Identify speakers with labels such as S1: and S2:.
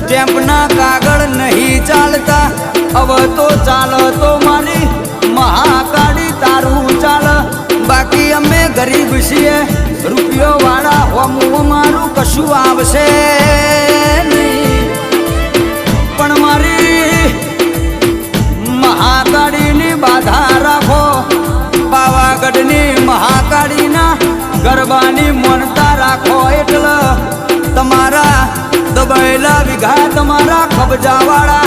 S1: સ્ટેમ્પના કાગળ નહીં ચાલતા હવે તો ચાલ તો મારી મહાકાળી તારું ચાલ બાકી અમે ગરીબ છીએ રૂપિયો વાળા હોમું મારું કશું આવશે નહીં પણ મારી મહાકાળીની બાધા રાખો પાવાગઢની મહાકાળીના ગરબાની મનતા રાખો એટલે તમારા દબાયેલા વિઘા તમારા કબજાવાળા